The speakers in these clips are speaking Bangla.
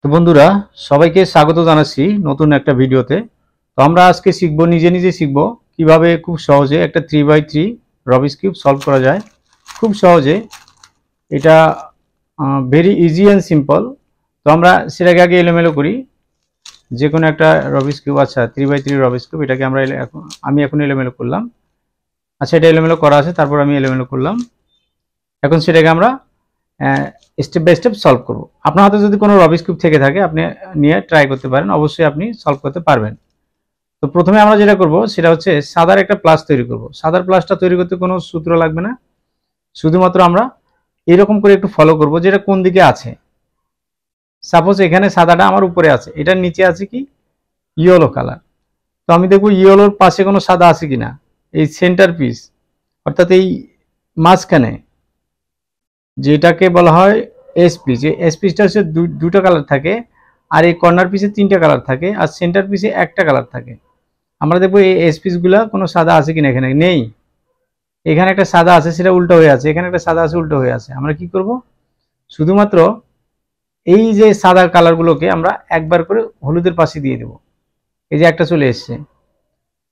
তো বন্ধুরা, সবাইকে স্বাগত জানাচ্ছি নতুন একটা ভিডিওতে। তো আমরা আজকে নিজে নিজে শিখব কিভাবে খুব সহজে একটা 3x3 রবিক্স কিউব সলভ করা যায়। খুব সহজে, এটা ভেরি ইজি অ্যান্ড সিম্পল। তো আমরা সেটাকে আগে এলোমেলো করি। যে কোনো একটা রবিক্স কিউব, আচ্ছা 3x3 রবিক্স কিউব, এটাকে আমি এখন এলোমেলো করলাম। আচ্ছা, এটা এলোমেলো করা আছে, তারপর আমি এলোমেলো করলাম। এখন সেটাকে আমরা স্টেপ বাই স্টেপ সলভ করব। আপনার হাতে যদি কোনো রবিক্স কিউব থেকে থাকে, আপনি নিয়ে ট্রাই করতে পারেন, অবশ্যই আপনি সলভ করতে পারবেন। তো প্রথমে আমরা যেটা করব সেটা হচ্ছে সাদার একটা প্লাস তৈরি করব। সাদার প্লাসটা তৈরি করতে কোনো সূত্র লাগবে না, শুধুমাত্র আমরা এরকম করে একটু ফলো করব যেটা কোন দিকে আছে। সাপোজ এখানে সাদাটা আমার উপরে আছে, এটার নিচে আছে কি ইয়েলো কালার। তো আমি দেখব ইয়েলোর পাশে কোনো সাদা আছে কিনা, এই সেন্টার পিস, অর্থাৎ এই মাঝখানে যেটাকে বলা হয় এস পিস। এই এস পিসটা হচ্ছে দুটো কালার থাকে, আর এই কর্নার পিসে তিনটা কালার থাকে, আর সেন্টার পিসে একটা কালার থাকে। আমরা দেখবো এই এস পিসগুলা কোনো সাদা আছে কিনা, এখানে নেই। এখানে একটা সাদা আছে, সেটা উল্টো হয়ে আছে, এখানে একটা সাদা আছে, উল্টো হয়ে আছে। আমরা কি করব, শুধুমাত্র এই যে সাদা কালারগুলোকে আমরা একবার করে হলুদের পাশে দিয়ে দেব। এই যে একটা চলে এসছে।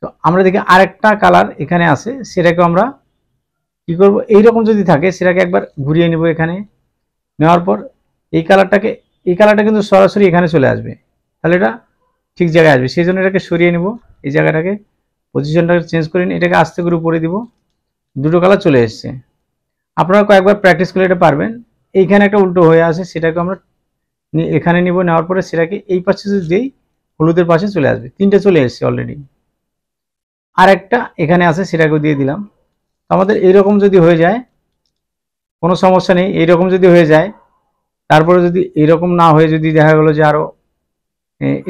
তো আমরা দেখি আরেকটা কালার এখানে আছে, সেটাকে আমরা কি করব, এইরকম যদি থাকে সেটাকে একবার ঘুরিয়ে নেব। এখানে নেওয়ার পর এই কালারটা কিন্তু সরাসরি এখানে চলে আসবে, তাহলে এটা ঠিক জায়গায় আসবে। সেই জন্য এটাকে সরিয়ে নেব, এই জায়গাটাকে পজিশনটাকে চেঞ্জ করে নিই, এটাকে আস্তে করে উপরে দিব। দুটো কালার চলে এসছে। আপনারা কয়েকবার প্র্যাকটিস করলে এটা পারবেন। এইখানে একটা উল্টো হয়ে আছে, সেটাকে আমরা এখানে নিব। নেওয়ার পরে সেটাকে এই পাশে যদি দিই, হলুদের পাশে চলে আসবে। তিনটে চলে এসছে অলরেডি। আর একটা এখানে আছে, সেটাকেও দিয়ে দিলাম। আমাদের এইরকম যদি হয়ে যায় কোনো সমস্যা নেই। এইরকম যদি হয়ে যায়, তারপরে যদি এরকম না হয়ে যদি দেখা গেল যে আরো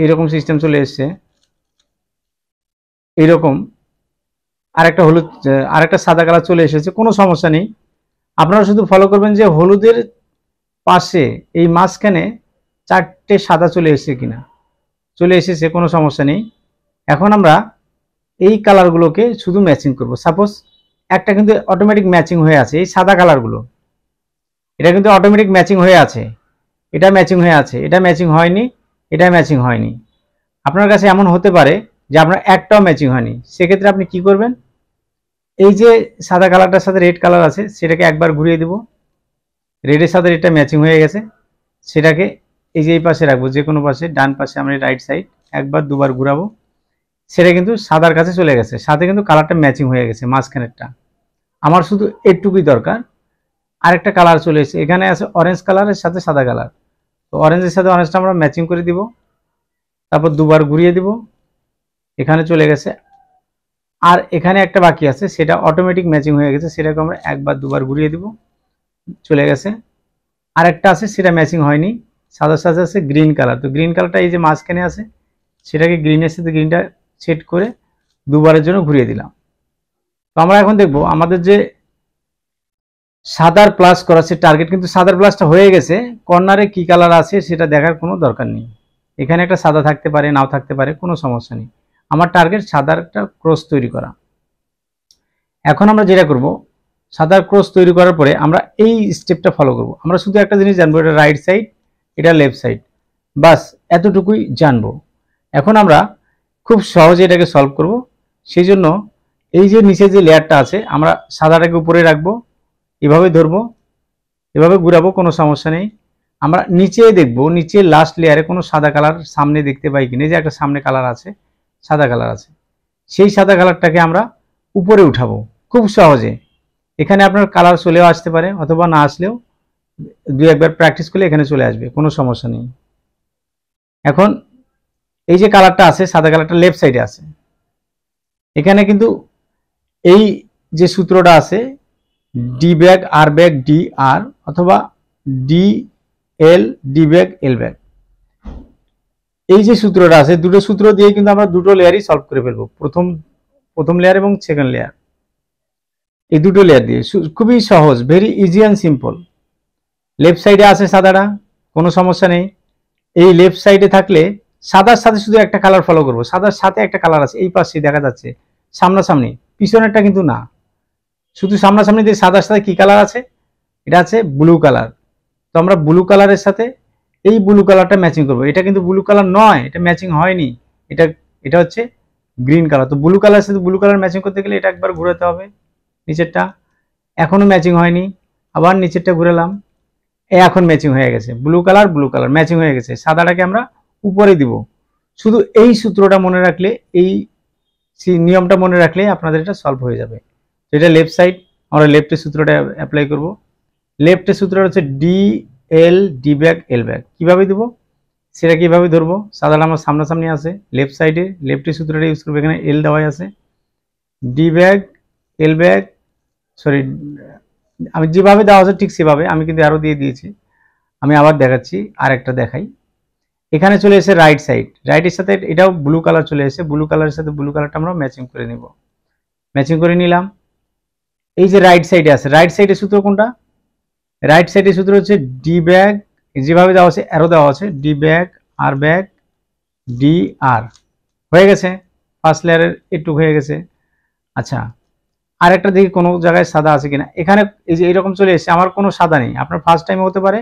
এরকম সিস্টেম চলে এসছে, এইরকম আরেকটা হলুদ, আরেকটা সাদা কালার চলে এসেছে, কোনো সমস্যা নেই। আপনারা শুধু ফলো করবেন যে হলুদের পাশে এই মাঝখানে চারটে সাদা চলে এসেছে কিনা। চলে এসেছে, কোনো সমস্যা নেই। এখন আমরা এই কালারগুলোকে শুধু ম্যাচিং করব। সাপোজ একটা কিন্তু অটোমেটিক ম্যাচিং হয়ে আছে, এই সাদা কালারগুলো, এটা কিন্তু অটোমেটিক ম্যাচিং হয়ে আছে। এটা ম্যাচিং হয়ে আছে, এটা ম্যাচিং হয়নি, এটা ম্যাচিং হয়নি। আপনার কাছে এমন হতে পারে যে আপনার একটাও ম্যাচিং হয়নি। সেক্ষেত্রে আপনি কি করবেন, এই যে সাদা কালারটার সাথে রেড কালার আছে, সেটাকে একবার ঘুরিয়ে দেব। রেডের সাথে রেডটা ম্যাচিং হয়ে গেছে, সেটাকে এই যে এই পাশে রাখবো, যে কোনো পাশে, ডান পাশে আমরা রাইট সাইড একবার দুবার ঘুরাবো। সেটা কিন্তু সাদার কাছে চলে গেছে, সাথে কিন্তু কালারটা ম্যাচিং হয়ে গেছে মাঝখানেরটা। আমার শুধু এটুকুই দরকার। আরেকটা কালার চলে এসেছে, এখানে আছে অরেঞ্জ কালারের সাথে সাদা কালার। তো অরেঞ্জের সাথে অরেঞ্জটা আমরা ম্যাচিং করে দিব, তারপর দুবার ঘুরিয়ে দিব, এখানে চলে গেছে। আর এখানে একটা বাকি আছে, সেটা অটোমেটিক ম্যাচিং হয়ে গেছে, সেটাকে আমরা একবার দুবার ঘুরিয়ে দিব, চলে গেছে। আরেকটা আছে, সেটা ম্যাচিং হয়নি, সাদার সাথে আছে গ্রিন কালার। তো গ্রিন কালারটা এই যে মাঝখানে আছে, সেটাকে গ্রিনের সাথে গ্রিনটা সেট করে দুবারের জন্য ঘুরিয়ে দিলাম। তো আমরা এখন দেখব আমাদের যে সাদার প্লাস করা আছে টার্গেট, কিন্তু সাদার প্লাসটা হয়ে গেছে, কর্নারে কি কালার আছে সেটা দেখার কোনো দরকার নেই। এখানে একটা সাদা থাকতে পারে, নাও থাকতে পারে, কোনো সমস্যা নেই। আমার টার্গেট সাদার একটা ক্রস তৈরি করা। এখন আমরা যেটা করব, সাদার ক্রস তৈরি করার পরে আমরা এই স্টেপটা ফলো করব। আমরা শুধু একটা জিনিস জানবো, এটা রাইট সাইড, এটা লেফট সাইড, বাস এতটুকুই জানবো। এখন আমরা খুব সহজে এটাকে সলভ করব। সেই জন্য এই যে নিচে যে লেয়ারটা আছে, আমরা সাদাটাকে উপরে রাখবো, এভাবে ধরবো, এভাবে ঘুরাবো, কোনো সমস্যা নেই। আমরা নিচে দেখবো, নিচে লাস্ট লেয়ারে কোনো সাদা কালার সামনে দেখতে পাই কিনা। যে একটা সামনে কালার আছে, সাদা কালার আছে, সেই সাদা কালারটাকে আমরা উপরে উঠাবো খুব সহজে। এখানে আপনার কালার চলেও আসতে পারে, অথবা না আসলেও দুই একবার প্র্যাকটিস করলে এখানে চলে আসবে, কোনো সমস্যা নেই। এখন এই যে কালারটা আছে, সাদা কালারটা লেফট সাইডে আছে। এখানে কিন্তু এই যে সূত্রটা আছে, ডি ব্যাগ আর ব্যাগ ডি আর, অথবা ডি এল ডি ব্যাগ এল ব্যাগ, এই যে সূত্রটা আছে, দুটো সূত্র দিয়ে কিন্তু আমরা দুটো লেয়ারই সলভ করে ফেলবো। প্রথম লেয়ার এবং সেকেন্ড লেয়ার, এই দুটো লেয়ার দিয়ে খুবই সহজ, very easy and simple. Left সাইডে আছে সাদাটা, কোনো সমস্যা নেই। এই লেফট সাইডে থাকলে সাদার সাথে শুধু একটা কালার ফলো করবো। সাদার সাথে একটা কালার আছে, এই পাশে দেখা যাচ্ছে সামনাসামনি, পিছনেরটা কিন্তু না। শুধু সামনাসামনি দিয়ে সাদার সাথে কি কালার আছে, এটা আছে ব্লু কালার। তো আমরা ব্লু কালারের সাথে এই ব্লু কালারটা ম্যাচিং করব। এটা কিন্তু ব্লু কালার নয়, এটা ম্যাচিং হয়নি, এটা এটা হচ্ছে গ্রিন কালার। তো ব্লু কালার সাথে ব্লু কালার ম্যাচিং করতে গেলে এটা একবার ঘোরাতে হবে নিচেরটা, এখনো ম্যাচিং হয়নি, আবার নিচেরটা ঘুরালাম, এখন ম্যাচিং হয়ে গেছে, ব্লু কালার ম্যাচিং হয়ে গেছে। সাদাটাকে আমরা উপরে দিব। শুধু এই সূত্রটা মনে রাখলে, এই নিয়মটা মনে রাখলে আপনাদের এটা সলভ হয়ে যাবে। তো এটা লেফট সাইড, আমরা লেফটের সূত্রটা অ্যাপ্লাই করব। লেফটের সূত্রটা হচ্ছে ডি এল ডি ব্যাক এল ব্যাক। কীভাবে দেবো সেটা কীভাবে ধরবো, সাদাটা আমার সামনাসামনি আছে, লেফট সাইডে লেফটের সূত্রটা ইউজ করবো, এখানে এল দেওয়াই আছে, ডি ব্যাক এল ব্যাক, সরি আমি যেভাবে দেওয়া আছে ঠিক সেভাবে, আমি কিন্তু আরও দিয়ে দিয়েছি, আমি আবার দেখাচ্ছি, আর একটা দেখাই। এখানে চলে এসে রাইট সাইড, রাইটের সাথে এটাও ব্লু কালার চলে এসে, ব্লু কালারের সাথে ব্লু কালারটা আমরা ম্যাচিং করে নিব, ম্যাচিং করে নিলাম। এই যে রাইট সাইডে আছে, রাইট সাইডের সূত্র কোনটা, রাইট সাইডের সূত্র হচ্ছে ডি ব্যাক, যেভাবে দেওয়া আছে অ্যারো দেওয়া আছে, ডি ব্যাক ডি আর, হয়ে গেছে, ফার্স্ট লেয়ারের একটু হয়ে গেছে। আচ্ছা, আর একটা দেখি কোনো জায়গায় সাদা আছে কিনা। এখানে এই যে এরকম চলে এসেছে, আমার কোনো সাদা নেই, আপনার ফার্স্ট টাইমে হতে পারে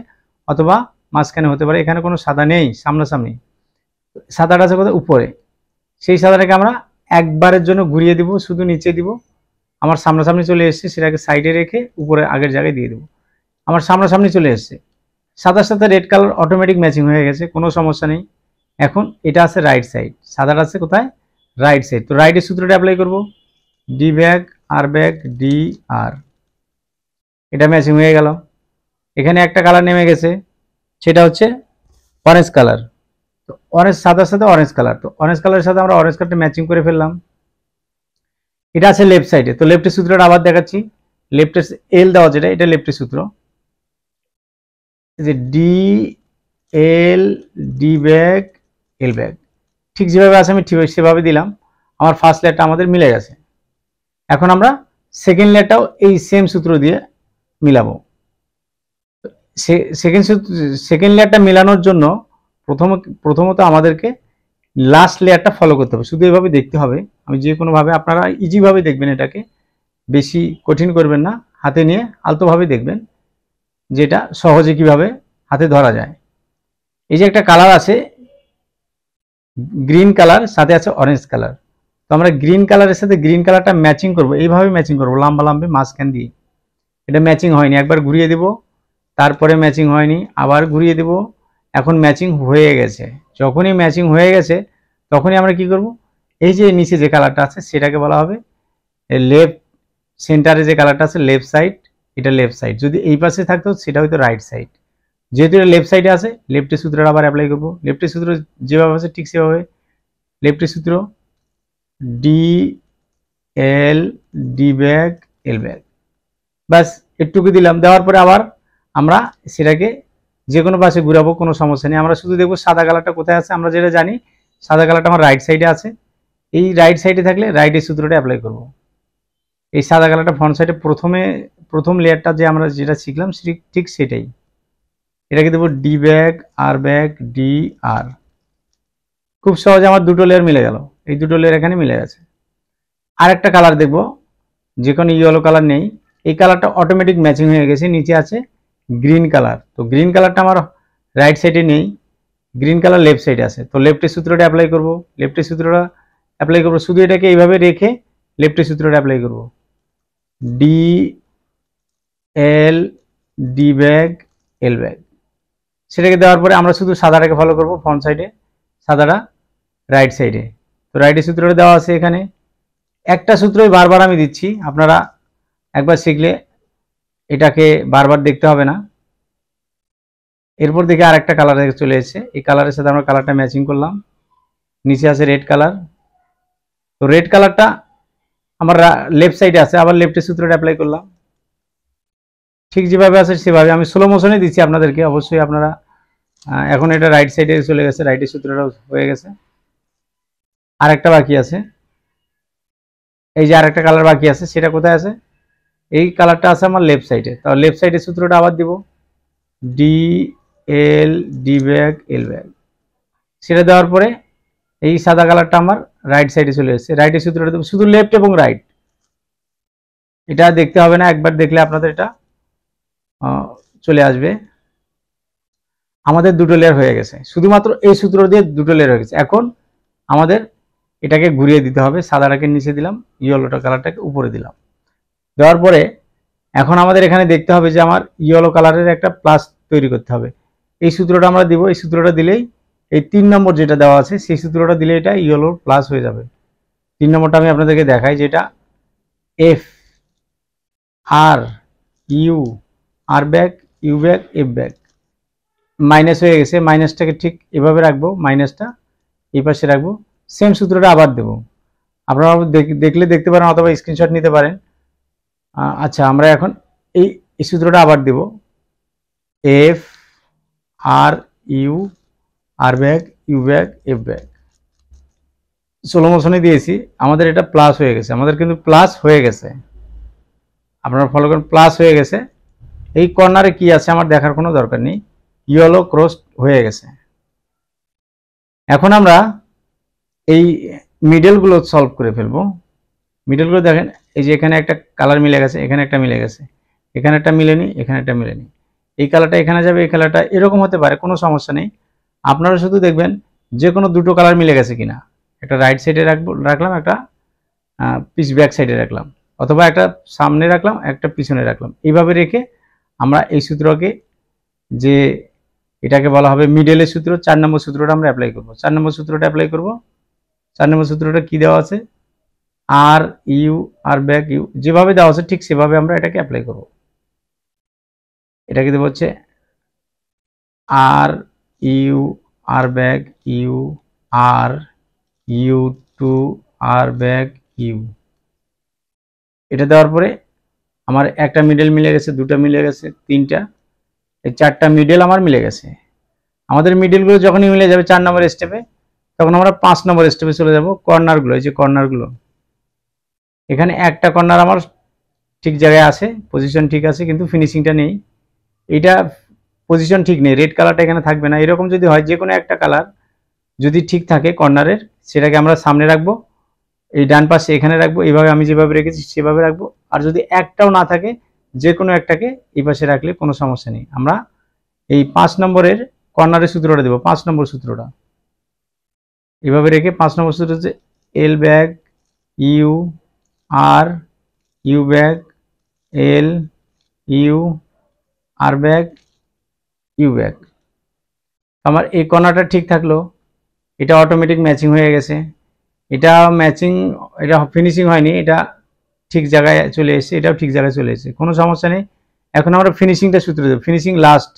অথবা মাঝখানে হতে পারে, এখানে কোনো সাদা নেই সামনাসামনি, সাদাটা আছে কোথায় উপরে, সেই সাদাটাকে আমরা একবারের জন্য ঘুরিয়ে দিব, শুধু নিচে দিব, আমার সামনাসামনি চলে এসেছে, সেটাকে সাইডে রেখে উপরে আগের জায়গায় দিয়ে দেবো, আমার সামনাসামনি চলে এসেছে, সাদার সাথে রেড কালার অটোমেটিক ম্যাচিং হয়ে গেছে, কোনো সমস্যা নেই। এখন এটা আছে রাইট সাইড, সাদাটা আছে কোথায়, রাইট সাইড, তো রাইটের সূত্রটা অ্যাপ্লাই করব, ডি ব্যাক ডি আর, এটা ম্যাচিং হয়ে গেল। এখানে একটা কালার নেমে গেছে, সেটা হচ্ছে অরেঞ্জ কালার, তো অরেঞ্জ সাদার সাথে অরেঞ্জ কালার, তো অরেঞ্জ কালারের সাথে আমরা অরেঞ্জ কালারটা ম্যাচিং করে ফেললাম। এটা আছে লেফট সাইডে, তো লেফটের সূত্রটা আবার দেখাচ্ছি, লেফটের এল দেওয়া যেটা, এটা লেফটের সূত্র, যে ডি এল ডি ব্যাক এল ব্যাক, ঠিক যেভাবে আছে আমি ঠিক সেভাবে দিলাম, আমার ফার্স্ট লেয়ারটা আমাদের মিলে গেছে। এখন আমরা সেকেন্ড লেয়ারটাও এই সেম সূত্র দিয়ে মিলাবো। সেকেন্ড লেয়ারটা মেলানোর জন্য প্রথমত আমাদেরকে লাস্ট লেয়ারটা ফলো করতে হবে, শুধু এভাবে দেখতে হবে, আমি যে কোনোভাবে, আপনারা ইজিভাবে দেখবেন, এটাকে বেশি কঠিন করবেন না, হাতে নিয়ে আলতোভাবে দেখবেন যেটা সহজে কিভাবে হাতে ধরা যায়। এই যে একটা কালার আছে গ্রিন কালার, সাথে আছে অরেঞ্জ কালার, তো আমরা গ্রিন কালারের সাথে গ্রিন কালারটা ম্যাচিং করব, এইভাবে ম্যাচিং করব, লম্বা লম্বা মাঝখান দিয়ে। এটা ম্যাচিং হয়নি, একবার ঘুরিয়ে দেব, তারপরে ম্যাচিং হয়নি, আবার ঘুরিয়ে দেব, এখন ম্যাচিং হয়ে গেছে। যখনই ম্যাচিং হয়ে গেছে তখনই আমরা কি করব, এই যে নিচে যে কালারটা আছে সেটাকে বলা হবে লেফট, সেন্টারে যে কালারটা আছে লেফট সাইড, এটা লেফট সাইড, যদি এই পাশে থাকতো সেটা হয়তো রাইট সাইড, যেহেতু এটা লেফট সাইডে আছে লেফটের সূত্রটা আবার অ্যাপ্লাই করব, লেফটের সূত্র যেভাবে আছে ঠিক সেভাবে, লেফটের সূত্র ডি এল ডি ব্যাক এল ব্যাক, ব্যাস একটুকু দিলাম, দেওয়ার পরে আবার আমরা সেটাকে যে কোনো পাশে ঘুরাবো, কোনো সমস্যা নেই। আমরা শুধু দেখবো সাদা কালারটা কোথায় আছে, আমরা যেটা জানি সাদা কালারটা আমার রাইট সাইডে আছে, এই রাইট সাইডে থাকলে রাইটের সূত্রটা অ্যাপ্লাই করব। এই সাদা কালারটা ফ্রন্ট সাইডে প্রথম লেয়ারটা যে আমরা যেটা শিখলাম ঠিক সেটাই, এটাকে দেবো ডি ব্যাক ডি আর, খুব সহজে আমার দুটো লেয়ার মিলে গেল, এই দুটো লেয়ার এখানে মিলে গেছে। আর একটা কালার দেখবো, যে কোনো ইয়েলো কালার নেই, এই কালারটা অটোমেটিক ম্যাচিং হয়ে গেছে, নিচে আছে গ্রিন কালার, তো গ্রিন কালারটা আমার রাইট সাইডে নেই, গ্রিন কালার লেফট সাইডে আছে, তো লেফটের সূত্রটা অ্যাপ্লাই করব, লেফটের সূত্রটা অ্যাপ্লাই করব, শুধু এটাকে এইভাবে রেখে লেফটের সূত্রটা অ্যাপ্লাই করব, ডি এল ডি ব্যাক এল ব্যাক, সেটাকে দেওয়ার পরে আমরা শুধু সাদাটাকে ফলো করব, ফ্রন্ট সাইডে সাদাটা রাইট সাইডে, তো রাইটের সূত্রটা দেওয়া আছে এখানে, একটা সূত্রই বারবার আমি দিচ্ছি, আপনারা একবার শিখলে এটাকে বারবার দেখতে হবে না। এরপর দেখে আরেকটা কালার চলে এসেছে, এই কালারের সাথে আমরা কালারটা ম্যাচিং করলাম, নিচে আছে রেড কালার, তো রেড কালারটা আমার লেফট সাইডে আছে, আবার লেফটের সূত্রটা অ্যাপ্লাই করলাম, ঠিক যেভাবে আছে সেভাবে, আমি স্লো মোশনে দিচ্ছি আপনাদেরকে, অবশ্যই আপনারা, এখন এটা রাইট সাইডে চলে গেছে, রাইটের সূত্রটা হয়ে গেছে। আর একটা বাকি আছে, এই যে আরেকটা কালার বাকি আছে, সেটা কোথায় আছে, এই কালারটা আছে আমার লেফট সাইডে, তাহলে লেফট সাইডের সূত্রটা আবার দিব, ডি এল ডি ব্যাক এল ব্যাক, সেটা দেওয়ার পরে এই সাদা কালারটা আমার রাইট সাইডে চলে এসেছে, রাইটের সূত্রটা দেবো, শুধু লেফট এবং রাইট, এটা দেখতে হবে না, একবার দেখলে আপনাদের এটা চলে আসবে। আমাদের দুটো লেয়ার হয়ে গেছে, শুধুমাত্র এই সূত্র দিয়ে দুটো লেয়ার হয়ে গেছে। এখন আমাদের এটাকে ঘুরিয়ে দিতে হবে, সাদাটাকে নিচে দিলাম, ইয়েলোটা কালারটাকে উপরে দিলাম। দেওয়ার পরে এখন আমাদের এখানে দেখতে হবে যে আমার ইয়েলো কালারের একটা প্লাস তৈরি করতে হবে। এই সূত্রটা আমরা দিব, এই সূত্রটা দিলেই এই 3 নম্বর যেটা দেওয়া আছে সেই সূত্রটা দিলে এটা ইয়েলো প্লাস হয়ে যাবে। 3 নম্বরটা আমি আপনাদেরকে দেখাই, যেটা F R U R back U back F back, minus হয়ে গেছে, মাইনাসটাকে ঠিক এভাবে রাখবো, মাইনাসটা এই পাশে রাখবো, সেম সূত্রটা আবার দেবো। আপনারা দেখলে দেখতে পারেন অথবা স্ক্রিনশট নিতে পারেন। আচ্ছা, আমরা এখন এই সূত্রটা আবার দেব, F R U R back U back F back, slow মোশনে দিয়েছি, আমাদের এটা প্লাস হয়ে গেছে, আমাদের কিন্তু প্লাস হয়ে গেছে, আপনারা ফলো করেন, প্লাস হয়ে গেছে। এই কর্নারে কি আছে আমার দেখার কোনো দরকার নেই, ইয়েলো ক্রস হয়ে গেছে। এখন আমরা এই মিডলগুলো সলভ করে ফেলবো। মিডলগুলো দেখেন, এই যে এখানে একটা কালার মিলে গেছে, এখানে একটা মিলে গেছে, এখানে একটা মিলেনি, এখানে একটা মিলেনি, এই কালারটা এখানে যাবে, এই কালারটা এরকম হতে পারে, কোনো সমস্যা নেই। আপনারা শুধু দেখবেন যে কোনো দুটো কালার মিলে গেছে কিনা, একটা রাইট সাইডে রাখলাম, একটা পিছ ব্যাক সাইডে রাখলাম, অথবা একটা সামনে রাখলাম, একটা পিছনে রাখলাম। এইভাবে রেখে আমরা এই সূত্রকে, যে এটাকে বলা হবে মিডলের সূত্র, 4 নম্বর সূত্রটা আমরা অ্যাপ্লাই করব। 4 নম্বর সূত্রটা অ্যাপ্লাই করব। 4 নম্বর সূত্রটা কি দেওয়া আছে, R U R back U, যেভাবে দেওয়া আছে ঠিক সেভাবে আমরা এটাকে অ্যাপ্লাই করব। এটাকে দেবো হচ্ছে R U R back U R U two R back U. এটা দেওয়ার পরে আমার একটা মিডল মিলে গেছে, দুটা মিলে গেছে, তিনটা, এই 4টা মিডল আমার মিলে গেছে। আমাদের মিডলগুলো যখনই মিলে যাবে 4 নম্বর স্টেপে, তখন আমরা 5 নম্বর স্টেপে চলে যাব। কর্নারগুলো, এই যে কর্নারগুলো, এখানে একটা কর্নার আমার ঠিক জায়গায় আছে, পজিশন ঠিক আছে, কিন্তু ফিনিশিংটা নেই। এইটা পজিশন ঠিক নেই, রেড কালারটা এখানে থাকবে না। এরকম যদি হয়, যে কোনো একটা কালার যদি ঠিক থাকে কর্নারের, সেটাকে আমরা সামনে রাখবো, এই ডান পাশে এখানে রাখবো, এইভাবে আমি যেভাবে রেখেছি সেভাবে রাখবো। আর যদি একটাও না থাকে, যে কোনো একটাকে এই পাশে রাখলে কোনো সমস্যা নেই। আমরা এই 5 নম্বরের কর্নারের সূত্রটা দেবো, 5 নম্বর সূত্রটা এভাবে রেখে, 5 নম্বর সূত্র হচ্ছে L back U R U back L U R back U back. আমার এই কর্নারটা ঠিক থাকলো, এটা অটোমেটিক ম্যাচিং হয়ে গেছে। এটা ম্যাচিং, এটা ফিনিশিং হয়নি, এটা ঠিক জায়গায় চলে এসেছে, এটাও ঠিক জায়গায় চলে এসেছে, কোনো সমস্যা নেই। এখন আমরা ফিনিশিংটা সূত্র দেবো, ফিনিশিং লাস্ট,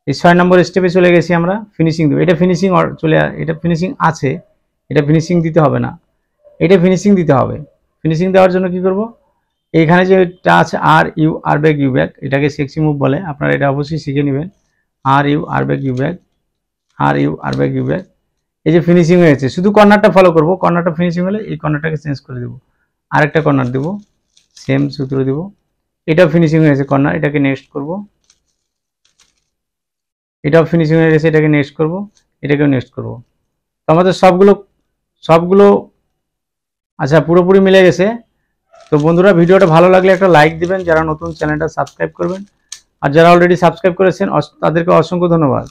এই 6 নম্বর স্টেপে চলে গেছি আমরা, ফিনিশিং দেবো। এটা ফিনিশিং এটা ফিনিশিং আছে, এটা ফিনিশিং দিতে হবে না, এটা ফিনিশিং দিতে হবে। ফিনিশিং দেওয়ার জন্য কি করব, এইখানে যেটা আছে R U R back U back, এটাকে সেক্সি মুভ বলে, আপনারা এটা অবশ্যই শিখে নেবেন। R U R back U back, R U R back U back, এই যে ফিনিশিং হয়েছে, শুধু কর্নারটা ফলো করব। কর্নারটা ফিনিশিং হলে এই কর্নারটাকে চেঞ্জ করে দেবো, আরেকটা কর্নার দেবো, সেম সূত্র দেবো। এটাও ফিনিশিং হয়েছে কর্নার, এটাকে নেক্সট করব। এটাও ফিনিশিং হয়ে গেছে, এটাকে নেক্সট করব, এটাকেও নেক্সট করব। তো আমাদের সবগুলো আচ্ছা পুরোপুরি মিলে গেছে। তো বন্ধুরা, ভিডিওটা ভালো লাগলে একটা লাইক দিবেন, যারা নতুন চ্যানেলটা সাবস্ক্রাইব করবেন, আর যারা অলরেডি সাবস্ক্রাইব করেছেন তাদেরকে অসংখ্য ধন্যবাদ।